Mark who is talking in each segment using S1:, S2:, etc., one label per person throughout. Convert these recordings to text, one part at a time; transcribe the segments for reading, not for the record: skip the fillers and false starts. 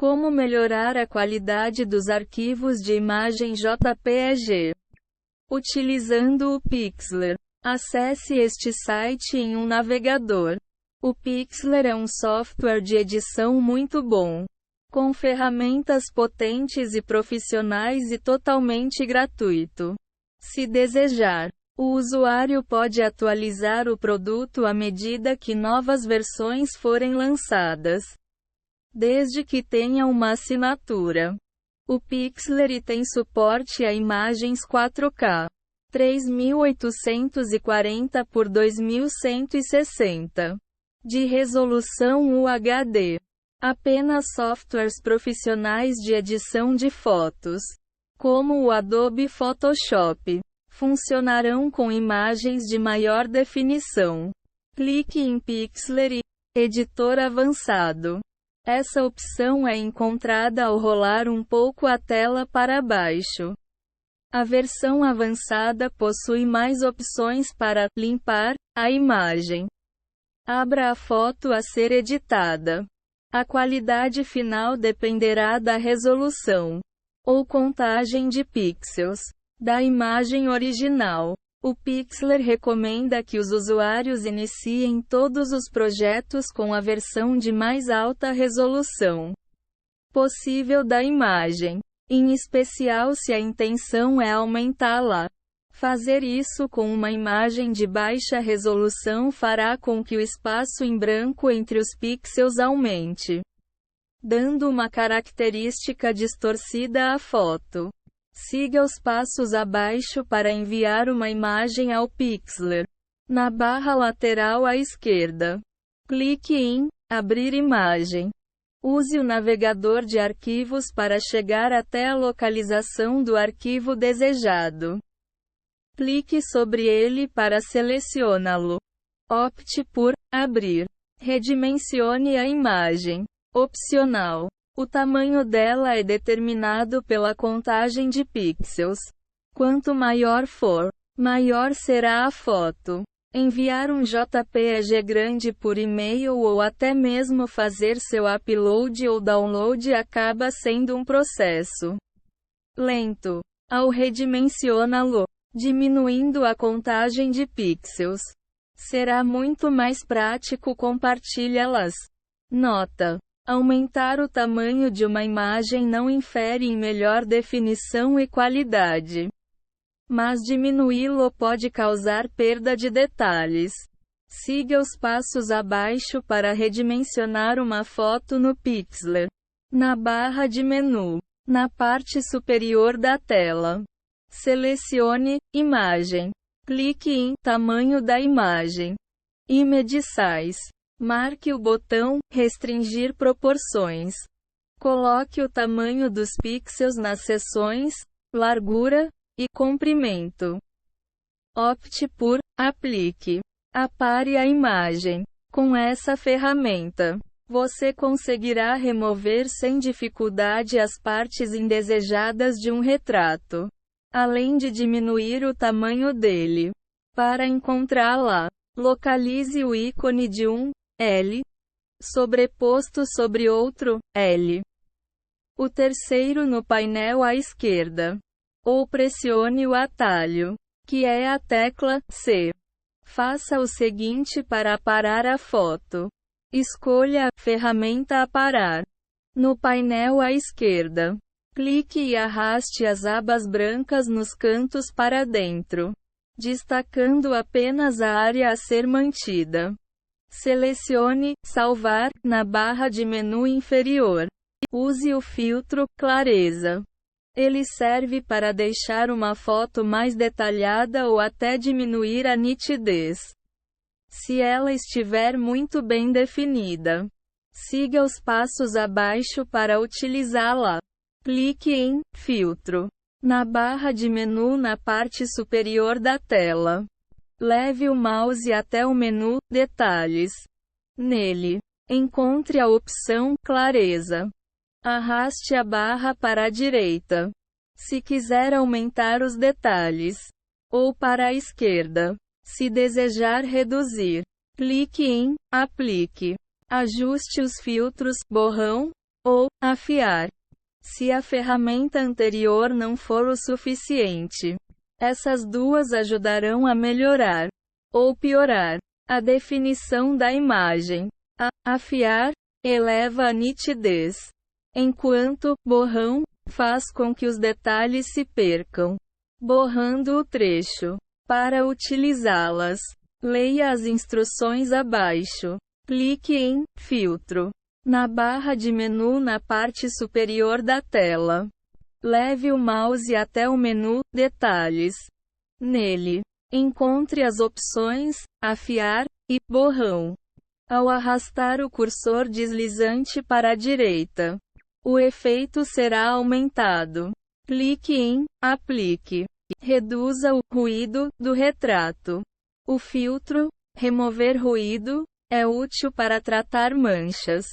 S1: Como melhorar a qualidade dos arquivos de imagem JPEG? Utilizando o Pixlr. Acesse este site em um navegador. O Pixlr é um software de edição muito bom, com ferramentas potentes e profissionais e totalmente gratuito. Se desejar, o usuário pode atualizar o produto à medida que novas versões forem lançadas, desde que tenha uma assinatura. O Pixlr tem suporte a imagens 4K 3840 por 2160 de resolução UHD. Apenas softwares profissionais de edição de fotos, como o Adobe Photoshop, funcionarão com imagens de maior definição. Clique em Pixlr e Editor Avançado. Essa opção é encontrada ao rolar um pouco a tela para baixo. A versão avançada possui mais opções para limpar a imagem. Abra a foto a ser editada. A qualidade final dependerá da resolução ou contagem de pixels da imagem original. O Pixlr recomenda que os usuários iniciem todos os projetos com a versão de mais alta resolução possível da imagem, em especial se a intenção é aumentá-la. Fazer isso com uma imagem de baixa resolução fará com que o espaço em branco entre os pixels aumente, dando uma característica distorcida à foto. Siga os passos abaixo para enviar uma imagem ao Pixlr. Na barra lateral à esquerda, clique em Abrir imagem. Use o navegador de arquivos para chegar até a localização do arquivo desejado. Clique sobre ele para selecioná-lo. Opte por Abrir. Redimensione a imagem. Opcional. O tamanho dela é determinado pela contagem de pixels. Quanto maior for, maior será a foto. Enviar um JPEG grande por e-mail ou até mesmo fazer seu upload ou download acaba sendo um processo lento. Ao redimensioná-lo, diminuindo a contagem de pixels, será muito mais prático compartilhá-las. Nota: aumentar o tamanho de uma imagem não infere em melhor definição e qualidade, mas diminuí-lo pode causar perda de detalhes. Siga os passos abaixo para redimensionar uma foto no Pixlr. Na barra de menu, na parte superior da tela, selecione Imagem. Clique em Tamanho da imagem. Image Size. Marque o botão Restringir proporções. Coloque o tamanho dos pixels nas seções Largura e Comprimento. Opte por Aplique. Apare a imagem. Com essa ferramenta, você conseguirá remover sem dificuldade as partes indesejadas de um retrato, além de diminuir o tamanho dele. Para encontrá-la, localize o ícone de um L sobreposto sobre outro L, o terceiro no painel à esquerda, ou pressione o atalho, que é a tecla C. Faça o seguinte para aparar a foto. Escolha a ferramenta Aparar. No painel à esquerda, clique e arraste as abas brancas nos cantos para dentro, destacando apenas a área a ser mantida. Selecione Salvar na barra de menu inferior. Use o filtro Clareza. Ele serve para deixar uma foto mais detalhada ou até diminuir a nitidez, se ela estiver muito bem definida. Siga os passos abaixo para utilizá-la. Clique em Filtro na barra de menu na parte superior da tela. Leve o mouse até o menu Detalhes. Nele, encontre a opção Clareza. Arraste a barra para a direita, se quiser aumentar os detalhes, ou para a esquerda, se desejar reduzir. Clique em Aplique. Ajuste os filtros Borrão ou afiar, se a ferramenta anterior não for o suficiente. Essas duas ajudarão a melhorar ou piorar a definição da imagem. Afiar eleva a nitidez, enquanto borrão faz com que os detalhes se percam, borrando o trecho. Para utilizá-las, leia as instruções abaixo. Clique em Filtro na barra de menu na parte superior da tela. Leve o mouse até o menu Detalhes. Nele, encontre as opções Afiar e Borrão. Ao arrastar o cursor deslizante para a direita, o efeito será aumentado. Clique em Aplique. Reduza o ruído do retrato. O filtro Remover ruído é útil para tratar manchas,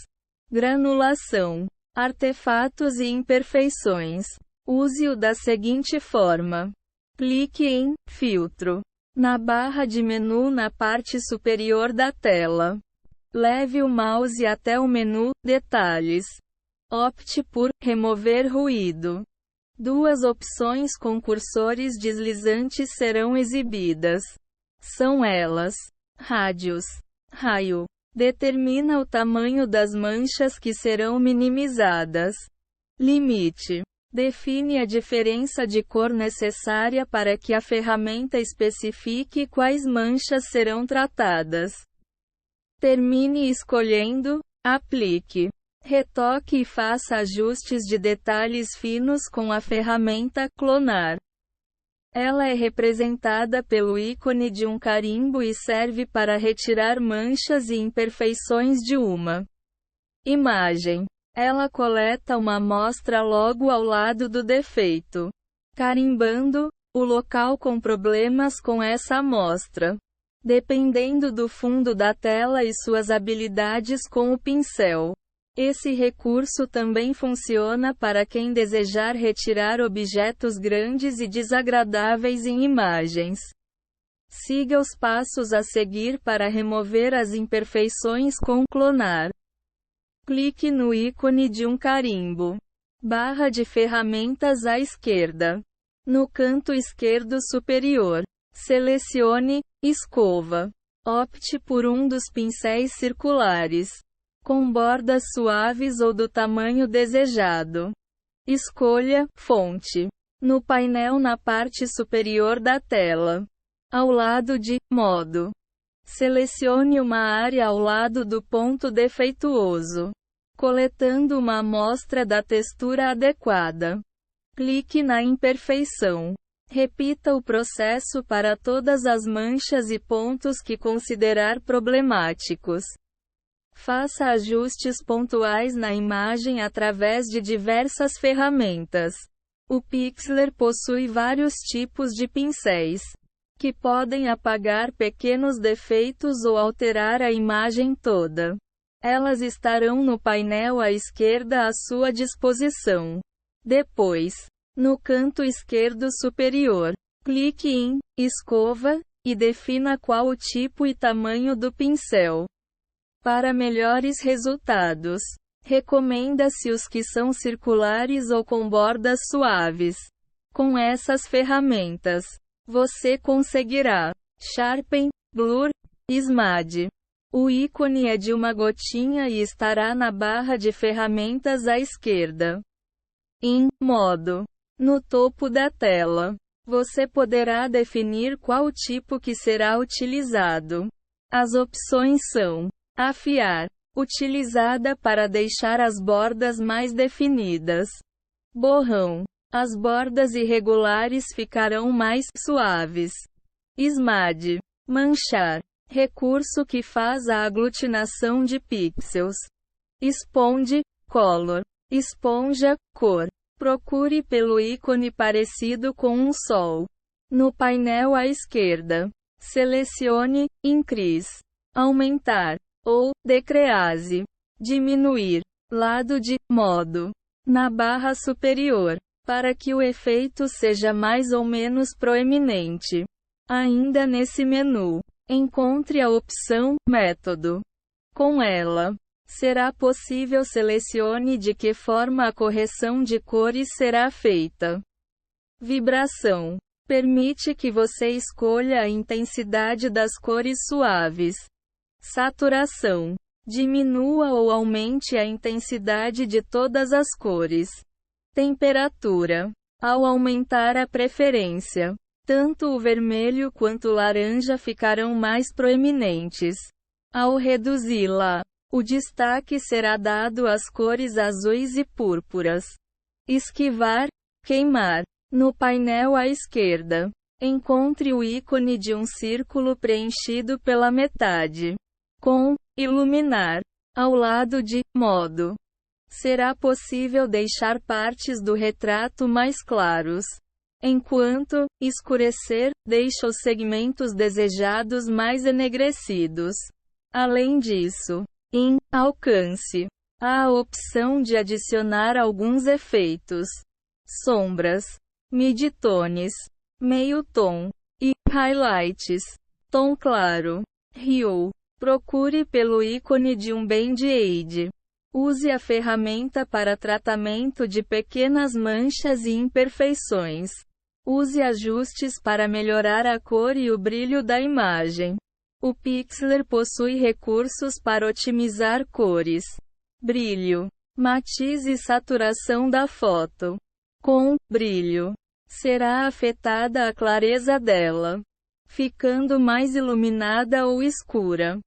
S1: granulação, artefatos e imperfeições. Use-o da seguinte forma. Clique em Filtro na barra de menu na parte superior da tela. Leve o mouse até o menu Detalhes. Opte por Remover ruído. Duas opções com cursores deslizantes serão exibidas. São elas: Rádios. Raio. Determina o tamanho das manchas que serão minimizadas. Limite. Define a diferença de cor necessária para que a ferramenta especifique quais manchas serão tratadas. Termine escolhendo Aplique. Retoque e faça ajustes de detalhes finos com a ferramenta Clonar. Ela é representada pelo ícone de um carimbo e serve para retirar manchas e imperfeições de uma imagem. Ela coleta uma amostra logo ao lado do defeito, carimbando o local com problemas com essa amostra. Dependendo do fundo da tela e suas habilidades com o pincel. Esse recurso também funciona para quem desejar retirar objetos grandes e desagradáveis em imagens. Siga os passos a seguir para remover as imperfeições com Clonar. Clique no ícone de um carimbo. Barra de ferramentas à esquerda. No canto esquerdo superior, selecione Escova. Opte por um dos pincéis circulares, com bordas suaves ou do tamanho desejado. Escolha Fonte no painel na parte superior da tela, ao lado de Modo. Selecione uma área ao lado do ponto defeituoso, coletando uma amostra da textura adequada. Clique na imperfeição. Repita o processo para todas as manchas e pontos que considerar problemáticos. Faça ajustes pontuais na imagem através de diversas ferramentas. O Pixlr possui vários tipos de pincéis, que podem apagar pequenos defeitos ou alterar a imagem toda. Elas estarão no painel à esquerda à sua disposição. Depois, no canto esquerdo superior, clique em Escova e defina qual o tipo e tamanho do pincel. Para melhores resultados, recomenda-se os que são circulares ou com bordas suaves. Com essas ferramentas, você conseguirá Sharpen, Blur, Smudge. O ícone é de uma gotinha e estará na barra de ferramentas à esquerda. Em Modo. No topo da tela, você poderá definir qual tipo que será utilizado. As opções são Afiar, utilizada para deixar as bordas mais definidas. Borrão, as bordas irregulares ficarão mais suaves. Smudge, manchar, recurso que faz a aglutinação de pixels. Sponge, color, esponja, cor. Procure pelo ícone parecido com um sol. No painel à esquerda, selecione Increase, aumentar, ou Decrease, diminuir, lado de Modo, na barra superior, para que o efeito seja mais ou menos proeminente. Ainda nesse menu, encontre a opção Método. Com ela, será possível selecione de que forma a correção de cores será feita. Vibração. Permite que você escolha a intensidade das cores suaves. Saturação. Diminua ou aumente a intensidade de todas as cores. Temperatura. Ao aumentar a preferência, tanto o vermelho quanto o laranja ficarão mais proeminentes. Ao reduzi-la, o destaque será dado às cores azuis e púrpuras. Esquivar, queimar. No painel à esquerda, encontre o ícone de um círculo preenchido pela metade, com iluminar, ao lado de modo. Será possível deixar partes do retrato mais claros, enquanto escurecer deixa os segmentos desejados mais enegrecidos. Além disso, em alcance, há a opção de adicionar alguns efeitos, sombras, midtones, meio tom e highlights, tom claro. Hue. Procure pelo ícone de um Band-Aid. Use a ferramenta para tratamento de pequenas manchas e imperfeições. Use ajustes para melhorar a cor e o brilho da imagem. O Pixlr possui recursos para otimizar cores, brilho, matiz e saturação da foto. Com brilho, será afetada a clareza dela, ficando mais iluminada ou escura.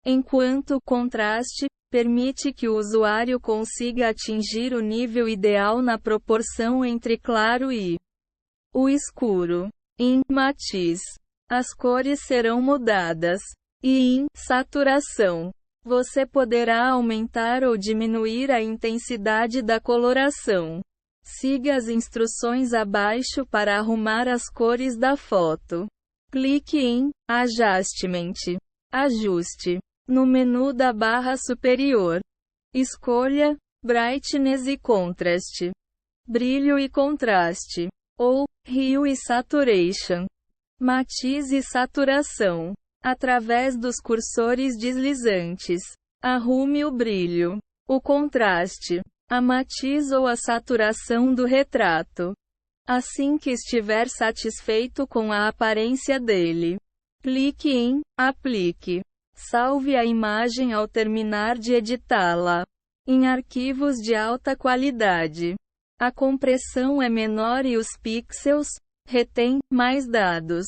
S1: Enquanto contraste permite que o usuário consiga atingir o nível ideal na proporção entre claro e o escuro. Em matiz, as cores serão mudadas. E em saturação, você poderá aumentar ou diminuir a intensidade da coloração. Siga as instruções abaixo para arrumar as cores da foto. Clique em Adjustment. Ajuste. No menu da barra superior, escolha Brightness e Contrast, brilho e contraste, ou Hue e Saturation, matiz e saturação. Através dos cursores deslizantes, arrume o brilho, o contraste, a matiz ou a saturação do retrato. Assim que estiver satisfeito com a aparência dele, clique em Aplique. Salve a imagem ao terminar de editá-la. Em arquivos de alta qualidade, a compressão é menor e os pixels retêm mais dados.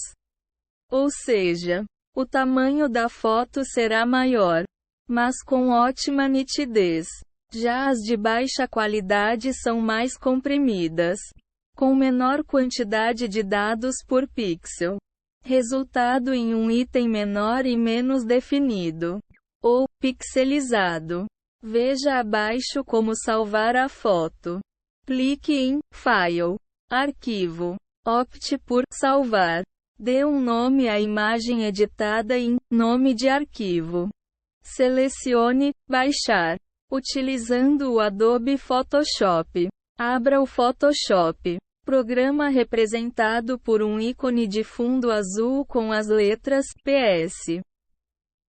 S1: Ou seja, o tamanho da foto será maior, mas com ótima nitidez. Já as de baixa qualidade são mais comprimidas, com menor quantidade de dados por pixel, resultado em um item menor e menos definido, ou pixelizado. Veja abaixo como salvar a foto. Clique em File, Arquivo. Opte por Salvar. Dê um nome à imagem editada em Nome de arquivo. Selecione Baixar. Utilizando o Adobe Photoshop, abra o Photoshop. Programa representado por um ícone de fundo azul com as letras PS.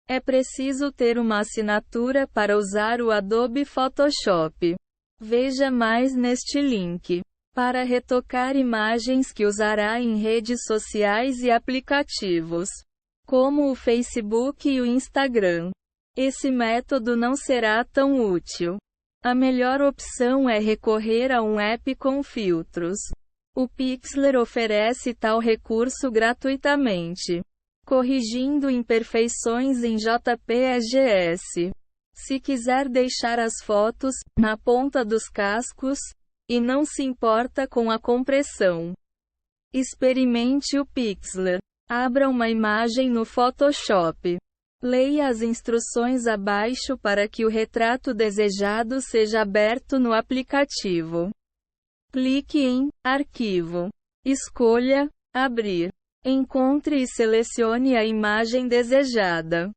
S1: É preciso ter uma assinatura para usar o Adobe Photoshop. Veja mais neste link. Para retocar imagens que usará em redes sociais e aplicativos, como o Facebook e o Instagram. Esse método não será tão útil. A melhor opção é recorrer a um app com filtros. O Pixlr oferece tal recurso gratuitamente, corrigindo imperfeições em JPEGs. Se quiser deixar as fotos na ponta dos cascos e não se importa com a compressão, experimente o Pixlr. Abra uma imagem no Photoshop. Leia as instruções abaixo para que o retrato desejado seja aberto no aplicativo. Clique em Arquivo. Escolha Abrir. Encontre e selecione a imagem desejada.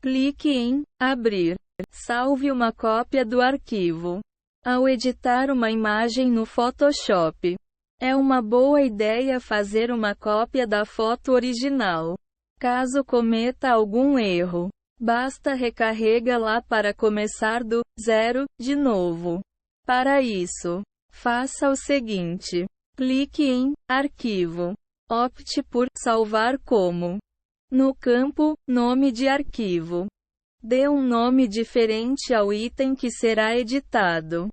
S1: Clique em Abrir. Salve uma cópia do arquivo. Ao editar uma imagem no Photoshop, é uma boa ideia fazer uma cópia da foto original. Caso cometa algum erro, Basta recarrega-la para começar do zero de novo. Para isso, faça o seguinte: clique em Arquivo. Opte por Salvar como. No campo Nome de arquivo, dê um nome diferente ao item que será editado.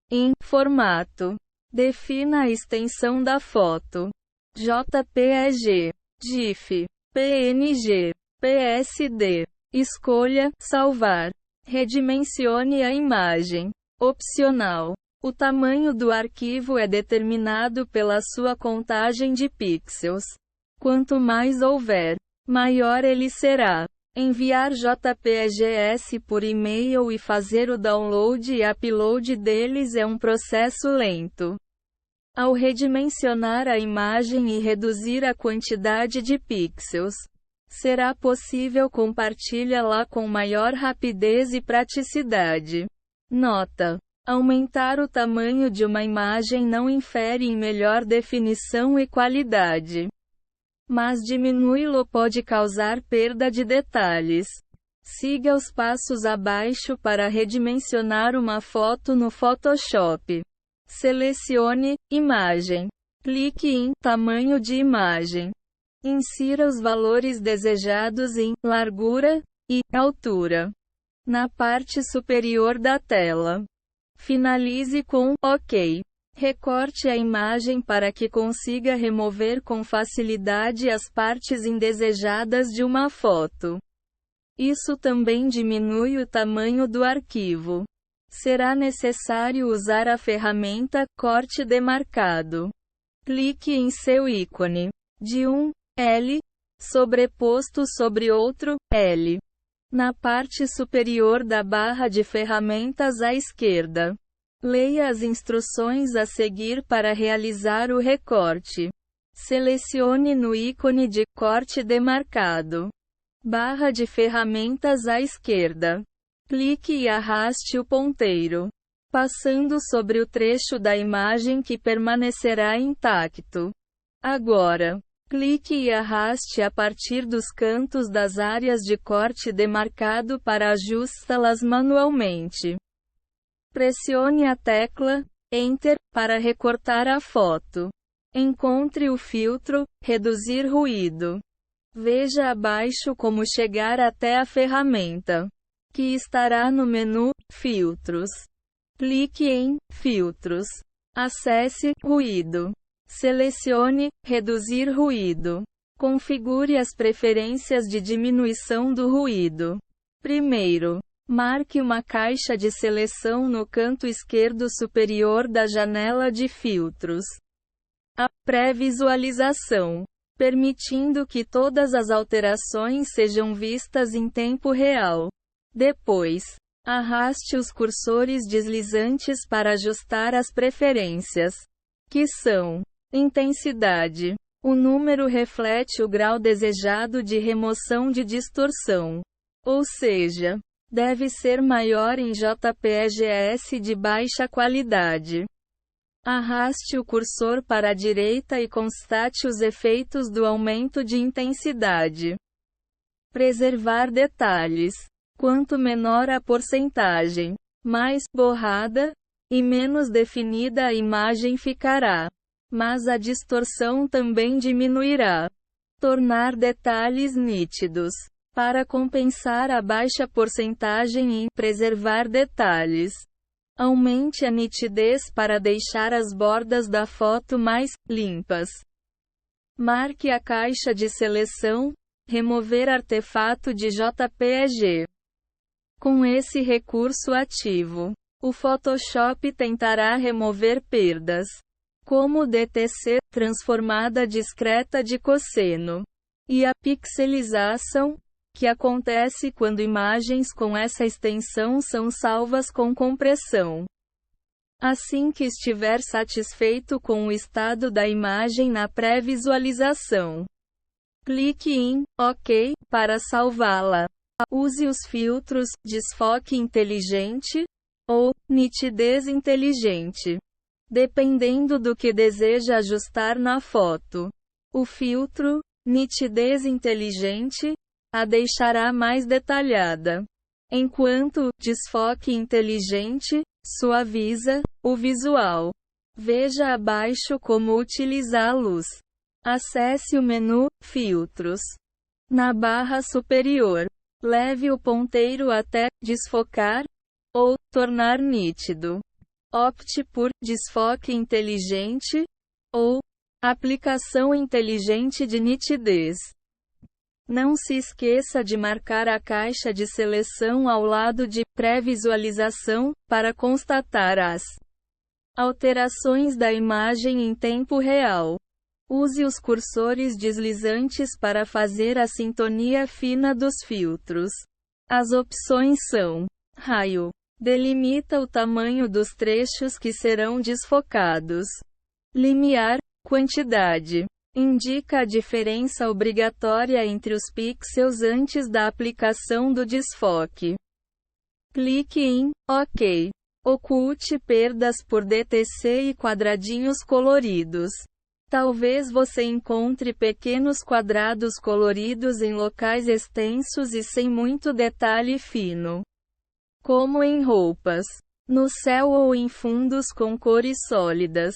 S1: Em Formato, defina a extensão da foto: JPEG, GIF, PNG, PSD. Escolha Salvar. Redimensione a imagem. Opcional. O tamanho do arquivo é determinado pela sua contagem de pixels. Quanto mais houver, maior ele será. Enviar JPEGs por e-mail e fazer o download e upload deles é um processo lento. Ao redimensionar a imagem e reduzir a quantidade de pixels, será possível compartilhá-la com maior rapidez e praticidade. Nota: aumentar o tamanho de uma imagem não infere em melhor definição e qualidade, mas diminuí-lo pode causar perda de detalhes. Siga os passos abaixo para redimensionar uma foto no Photoshop. Selecione Imagem. Clique em Tamanho de imagem. Insira os valores desejados em largura e altura na parte superior da tela. Finalize com OK. Recorte a imagem para que consiga remover com facilidade as partes indesejadas de uma foto. Isso também diminui o tamanho do arquivo. Será necessário usar a ferramenta Corte Demarcado. Clique em seu ícone de um L sobreposto sobre outro L na parte superior da barra de ferramentas à esquerda. Leia as instruções a seguir para realizar o recorte. Selecione no ícone de Corte Demarcado. Barra de ferramentas à esquerda. Clique e arraste o ponteiro, passando sobre o trecho da imagem que permanecerá intacto. Agora, clique e arraste a partir dos cantos das áreas de corte demarcado para ajustá-las manualmente. Pressione a tecla Enter para recortar a foto. Encontre o filtro Reduzir ruído. Veja abaixo como chegar até a ferramenta, que estará no menu Filtros. Clique em Filtros. Acesse Ruído. Selecione Reduzir ruído. Configure as preferências de diminuição do ruído. Primeiro, marque uma caixa de seleção no canto esquerdo superior da janela de filtros. A pré-visualização, permitindo que todas as alterações sejam vistas em tempo real. Depois, arraste os cursores deslizantes para ajustar as preferências, que são: intensidade. O número reflete o grau desejado de remoção de distorção, ou seja, deve ser maior em JPEGs de baixa qualidade. Arraste o cursor para a direita e constate os efeitos do aumento de intensidade. Preservar detalhes. Quanto menor a porcentagem, mais borrada e menos definida a imagem ficará, mas a distorção também diminuirá. Tornar detalhes nítidos. Para compensar a baixa porcentagem em preservar detalhes, aumente a nitidez para deixar as bordas da foto mais limpas. Marque a caixa de seleção Remover artefato de JPEG. Com esse recurso ativo, o Photoshop tentará remover perdas, como DTC, transformada discreta de cosseno, e a pixelização, que acontece quando imagens com essa extensão são salvas com compressão. Assim que estiver satisfeito com o estado da imagem na pré-visualização, clique em OK para salvá-la. Use os filtros Desfoque inteligente ou Nitidez inteligente, dependendo do que deseja ajustar na foto. O filtro Nitidez inteligente a deixará mais detalhada. Enquanto o desfoque inteligente suaviza o visual. Veja abaixo como utilizá-los. Acesse o menu Filtros. Na barra superior, leve o ponteiro até desfocar ou tornar nítido. Opte por desfoque inteligente ou aplicação inteligente de nitidez. Não se esqueça de marcar a caixa de seleção ao lado de pré-visualização para constatar as alterações da imagem em tempo real. Use os cursores deslizantes para fazer a sintonia fina dos filtros. As opções são: raio, delimita o tamanho dos trechos que serão desfocados. Limiar, quantidade, indica a diferença obrigatória entre os pixels antes da aplicação do desfoque. Clique em OK. Oculte perdas por DTC e quadradinhos coloridos. Talvez você encontre pequenos quadrados coloridos em locais extensos e sem muito detalhe fino, como em roupas, no céu ou em fundos com cores sólidas.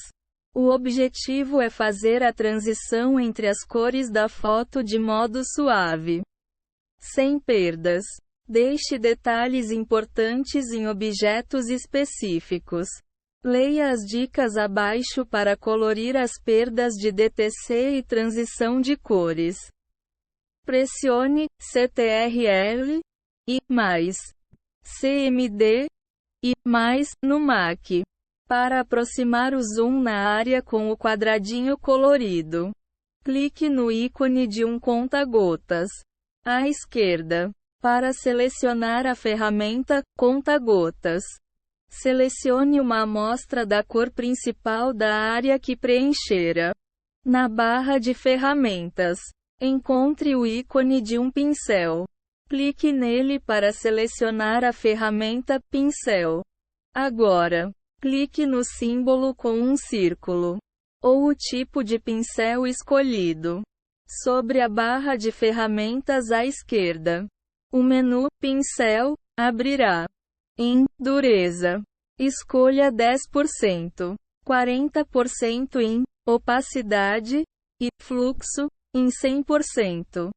S1: O objetivo é fazer a transição entre as cores da foto de modo suave, sem perdas. Deixe detalhes importantes em objetos específicos. Leia as dicas abaixo para colorir as perdas de DTC e transição de cores. Pressione CTRL e mais CMD e mais no Mac para aproximar o zoom na área com o quadradinho colorido. Clique no ícone de um conta-gotas à esquerda para selecionar a ferramenta conta-gotas. Selecione uma amostra da cor principal da área que preencherá. Na barra de ferramentas, encontre o ícone de um pincel. Clique nele para selecionar a ferramenta pincel. Agora, clique no símbolo com um círculo, ou o tipo de pincel escolhido, sobre a barra de ferramentas à esquerda. O menu Pincel abrirá. Em Dureza, escolha 10%, 40% em Opacidade e Fluxo em 100%.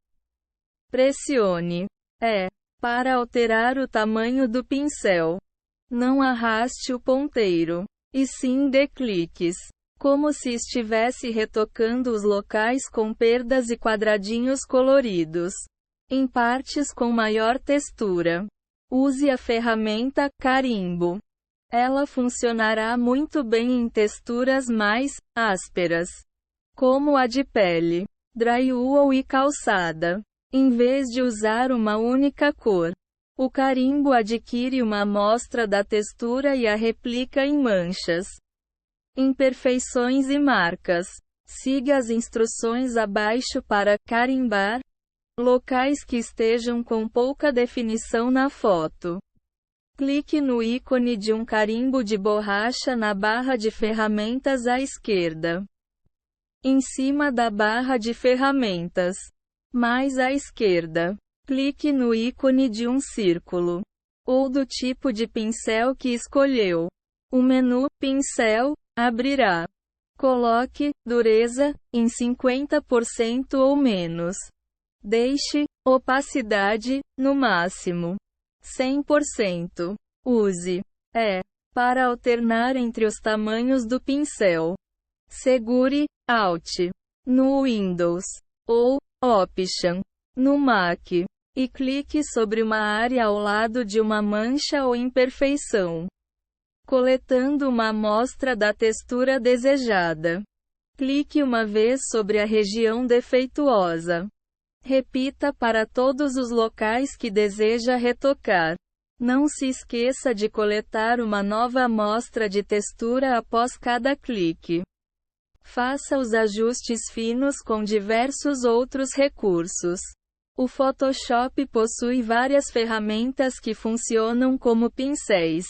S1: Pressione E para alterar o tamanho do pincel. Não arraste o ponteiro, e sim dê cliques, como se estivesse retocando os locais com perdas e quadradinhos coloridos, em partes com maior textura. Use a ferramenta Carimbo. Ela funcionará muito bem em texturas mais ásperas, como a de pele, drywall e calçada. Em vez de usar uma única cor, o carimbo adquire uma amostra da textura e a replica em manchas, imperfeições e marcas. Siga as instruções abaixo para carimbar locais que estejam com pouca definição na foto. Clique no ícone de um carimbo de borracha na barra de ferramentas à esquerda. Em cima da barra de ferramentas, mais à esquerda, clique no ícone de um círculo, ou do tipo de pincel que escolheu. O menu Pincel abrirá. Coloque Dureza em 50% ou menos. Deixe Opacidade no máximo 100%. Use E para alternar entre os tamanhos do pincel. Segure Alt no Windows ou Option no Mac e clique sobre uma área ao lado de uma mancha ou imperfeição, coletando uma amostra da textura desejada. Clique uma vez sobre a região defeituosa. Repita para todos os locais que deseja retocar. Não se esqueça de coletar uma nova amostra de textura após cada clique. Faça os ajustes finos com diversos outros recursos. O Photoshop possui várias ferramentas que funcionam como pincéis,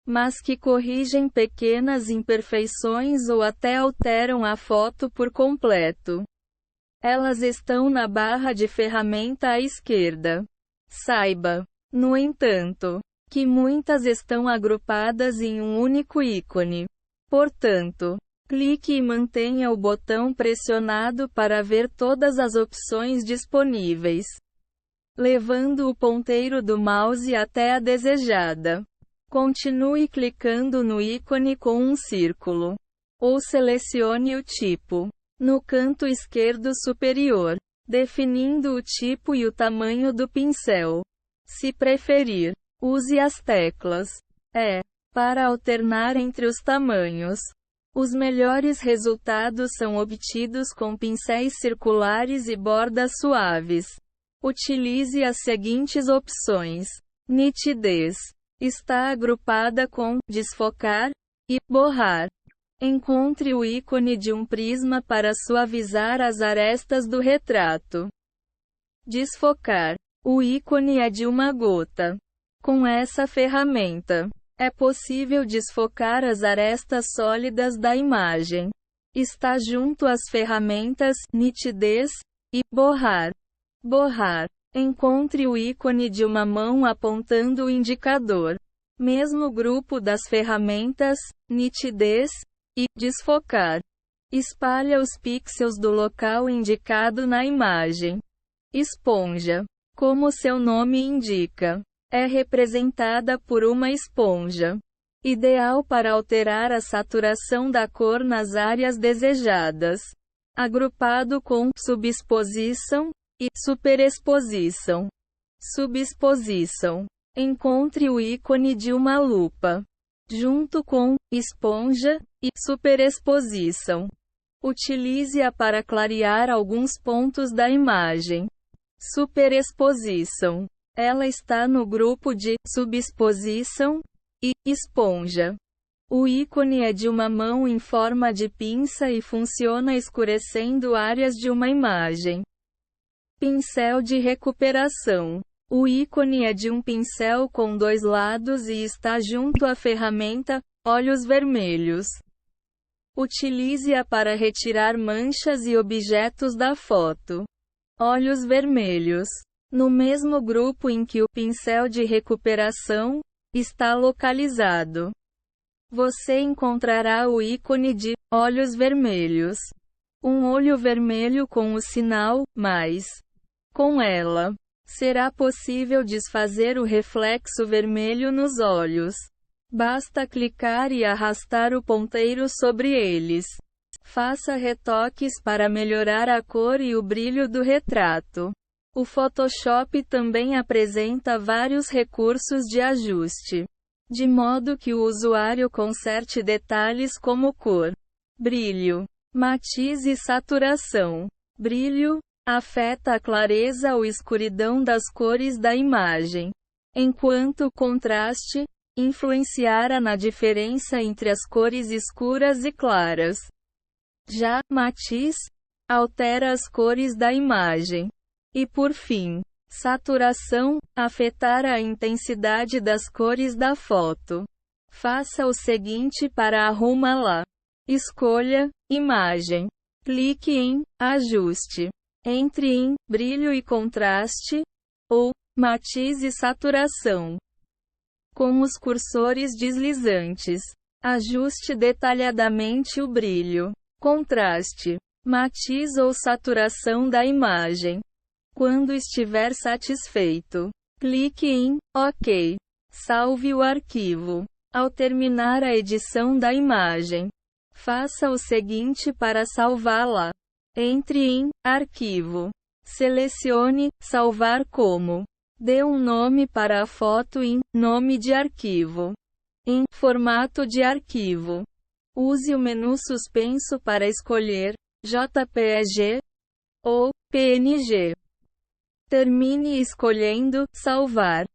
S1: mas que corrigem pequenas imperfeições ou até alteram a foto por completo. Elas estão na barra de ferramenta à esquerda. Saiba, no entanto, que muitas estão agrupadas em um único ícone. Portanto, clique e mantenha o botão pressionado para ver todas as opções disponíveis, levando o ponteiro do mouse até a desejada. Continue clicando no ícone com um círculo, ou selecione o tipo no canto esquerdo superior, definindo o tipo e o tamanho do pincel. Se preferir, use as teclas E para alternar entre os tamanhos. Os melhores resultados são obtidos com pincéis circulares e bordas suaves. Utilize as seguintes opções. Nitidez está agrupada com desfocar e borrar. Encontre o ícone de um prisma para suavizar as arestas do retrato. Desfocar. O ícone é de uma gota. Com essa ferramenta, é possível desfocar as arestas sólidas da imagem. Está junto às ferramentas nitidez e borrar. Borrar. Encontre o ícone de uma mão apontando o indicador. Mesmo grupo das ferramentas nitidez e desfocar. Espalha os pixels do local indicado na imagem. Esponja. Como seu nome indica, é representada por uma esponja, ideal para alterar a saturação da cor nas áreas desejadas. Agrupado com subexposição e superexposição. Subexposição. Encontre o ícone de uma lupa, junto com esponja e superexposição. Utilize-a para clarear alguns pontos da imagem. Superexposição. Ela está no grupo de subexposição e esponja. O ícone é de uma mão em forma de pinça e funciona escurecendo áreas de uma imagem. Pincel de recuperação. O ícone é de um pincel com dois lados e está junto à ferramenta olhos vermelhos. Utilize-a para retirar manchas e objetos da foto. Olhos vermelhos. No mesmo grupo em que o pincel de recuperação está localizado, você encontrará o ícone de olhos vermelhos. Um olho vermelho com o sinal mais. Com ela, será possível desfazer o reflexo vermelho nos olhos. Basta clicar e arrastar o ponteiro sobre eles. Faça retoques para melhorar a cor e o brilho do retrato. O Photoshop também apresenta vários recursos de ajuste, de modo que o usuário conserte detalhes como cor, brilho, matiz e saturação. Brilho afeta a clareza ou escuridão das cores da imagem, enquanto contraste influenciará na diferença entre as cores escuras e claras. Já matiz altera as cores da imagem. E por fim, saturação afetar a intensidade das cores da foto. Faça o seguinte para arrumá-la. Escolha imagem. Clique em ajuste. Entre em brilho e contraste ou matiz e saturação. Com os cursores deslizantes, ajuste detalhadamente o brilho, contraste, matiz ou saturação da imagem. Quando estiver satisfeito, clique em OK. Salve o arquivo. Ao terminar a edição da imagem, faça o seguinte para salvá-la. Entre em Arquivo. Selecione Salvar como. Dê um nome para a foto em Nome de arquivo. Em Formato de arquivo. Use o menu suspenso para escolher JPEG ou PNG. Termine escolhendo Salvar.